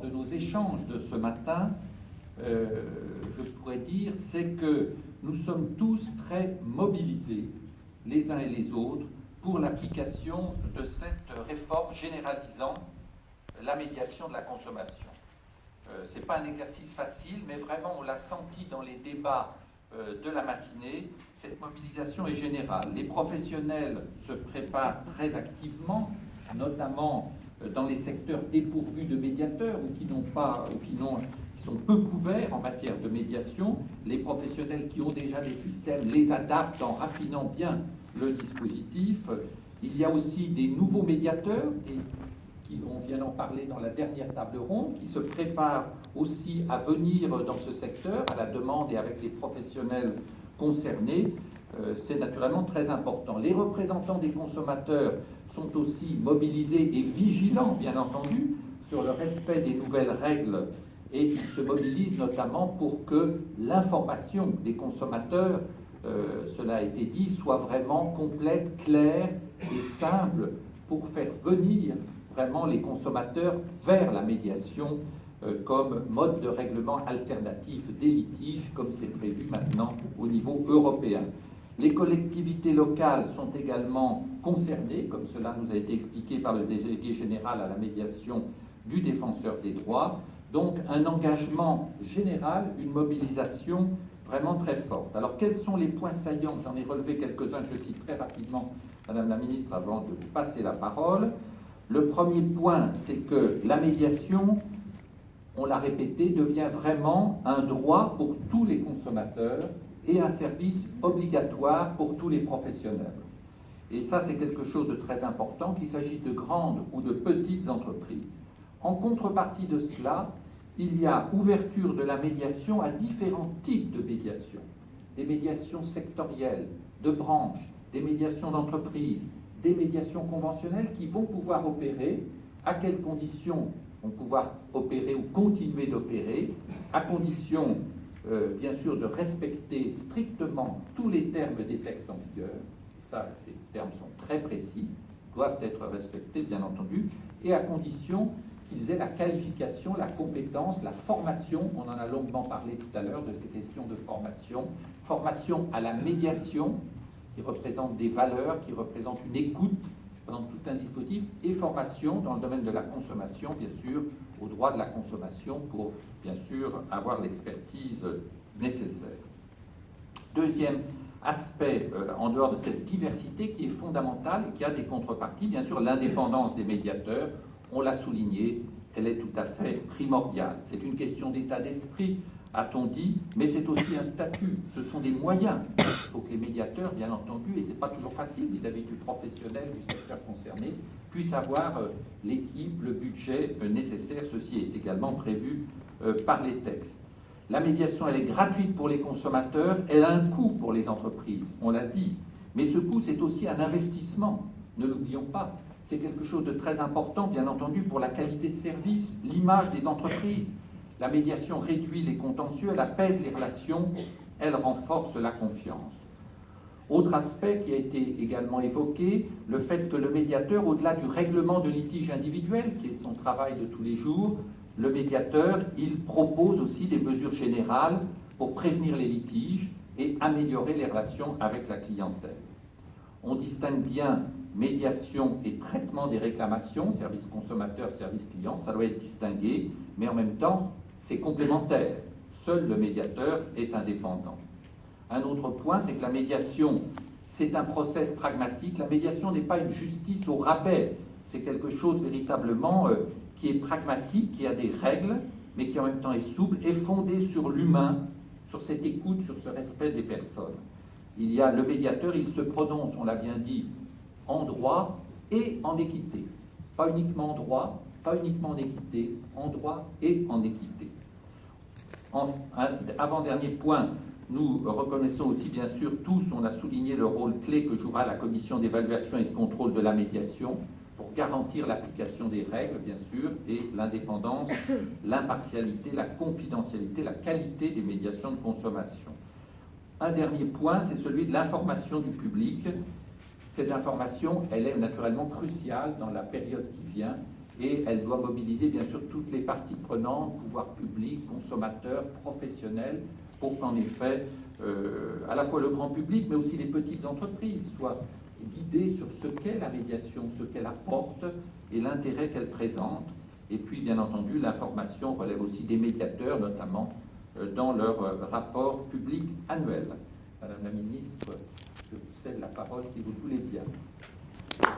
de nos échanges de ce matin, je pourrais dire, c'est que nous sommes tous très mobilisés, les uns et les autres, pour l'application de cette réforme généralisant la médiation de la consommation. Ce n'est pas un exercice facile, mais vraiment on l'a senti dans les débats de la matinée, cette mobilisation est générale. Les professionnels se préparent très activement, notamment dans les secteurs dépourvus de médiateurs ou qui sont peu couverts en matière de médiation. Les professionnels qui ont déjà des systèmes les adaptent en raffinant bien le dispositif. Il y a aussi des nouveaux médiateurs, on vient d'en parler dans la dernière table ronde, qui se préparent aussi à venir dans ce secteur, à la demande et avec les professionnels concernés. C'est naturellement très important. Les représentants des consommateurs sont aussi mobilisés et vigilants, bien entendu, sur le respect des nouvelles règles, et ils se mobilisent notamment pour que l'information des consommateurs, cela a été dit, soit vraiment complète, claire et simple pour faire venir vraiment les consommateurs vers la médiation comme mode de règlement alternatif des litiges, comme c'est prévu maintenant au niveau européen. Les collectivités locales sont également concernées, comme cela nous a été expliqué par le délégué général à la médiation du défenseur des droits. Donc un engagement général, une mobilisation vraiment très forte. Alors quels sont les points saillants? J'en ai relevé quelques-uns que je cite très rapidement, Madame la Ministre, avant de vous passer la parole. Le premier point, c'est que la médiation, on l'a répété, devient vraiment un droit pour tous les consommateurs et un service obligatoire pour tous les professionnels. Et ça, c'est quelque chose de très important, qu'il s'agisse de grandes ou de petites entreprises. En contrepartie de cela, il y a ouverture de la médiation à différents types de médiation. Des médiations sectorielles, de branches, des médiations d'entreprises, des médiations conventionnelles qui vont pouvoir opérer. À quelles conditions vont pouvoir opérer ou continuer d'opérer? À condition, bien sûr, de respecter strictement tous les termes des textes en vigueur. Ça, ces termes sont très précis, doivent être respectés, bien entendu, et à condition qu'ils aient la qualification, la compétence, la formation. On en a longuement parlé tout à l'heure de ces questions de formation. Formation à la médiation, qui représente des valeurs, qui représente une écoute pendant tout un dispositif, et formation dans le domaine de la consommation, bien sûr, au droit de la consommation, pour, bien sûr, avoir l'expertise nécessaire. Deuxième aspect, en dehors de cette diversité qui est fondamentale et qui a des contreparties, bien sûr, l'indépendance des médiateurs, on l'a souligné, elle est tout à fait primordiale. C'est une question d'état d'esprit, a-t-on dit, mais c'est aussi un statut, ce sont des moyens. Il faut que les médiateurs, bien entendu, et ce n'est pas toujours facile vis-à-vis du professionnel, du secteur concerné, puissent avoir l'équipe, le budget nécessaire. Ceci est également prévu par les textes. La médiation, elle est gratuite pour les consommateurs, elle a un coût pour les entreprises, on l'a dit, mais ce coût, c'est aussi un investissement, ne l'oublions pas. C'est quelque chose de très important, bien entendu, pour la qualité de service, l'image des entreprises. La médiation réduit les contentieux, elle apaise les relations, elle renforce la confiance. Autre aspect qui a été également évoqué, le fait que le médiateur, au-delà du règlement de litiges individuels, qui est son travail de tous les jours, le médiateur, il propose aussi des mesures générales pour prévenir les litiges et améliorer les relations avec la clientèle. On distingue bien médiation et traitement des réclamations, service consommateur, service client, ça doit être distingué, mais en même temps, c'est complémentaire. Seul le médiateur est indépendant. Un autre point, c'est que la médiation, c'est un process pragmatique. La médiation n'est pas une justice au rabais. C'est quelque chose véritablement qui est pragmatique, qui a des règles, mais qui en même temps est souple et fondé sur l'humain, sur cette écoute, sur ce respect des personnes. Il y a le médiateur, il se prononce, on l'a bien dit, en droit et en équité. Pas uniquement en droit, pas uniquement en équité, en droit et en équité. Avant-dernier point, nous reconnaissons aussi, bien sûr, tous, on a souligné le rôle clé que jouera la commission d'évaluation et de contrôle de la médiation pour garantir l'application des règles, bien sûr, et l'indépendance, l'impartialité, la confidentialité, la qualité des médiations de consommation. Un dernier point, c'est celui de l'information du public. Cette information, elle est naturellement cruciale dans la période qui vient. et elle doit mobiliser bien sûr toutes les parties prenantes, pouvoir public, consommateurs, professionnels, pour qu'en effet, à la fois le grand public, mais aussi les petites entreprises soient guidées sur ce qu'est la médiation, ce qu'elle apporte et l'intérêt qu'elle présente. Et puis, bien entendu, l'information relève aussi des médiateurs, notamment dans leur rapport public annuel. Madame la ministre, je vous cède la parole si vous le voulez bien.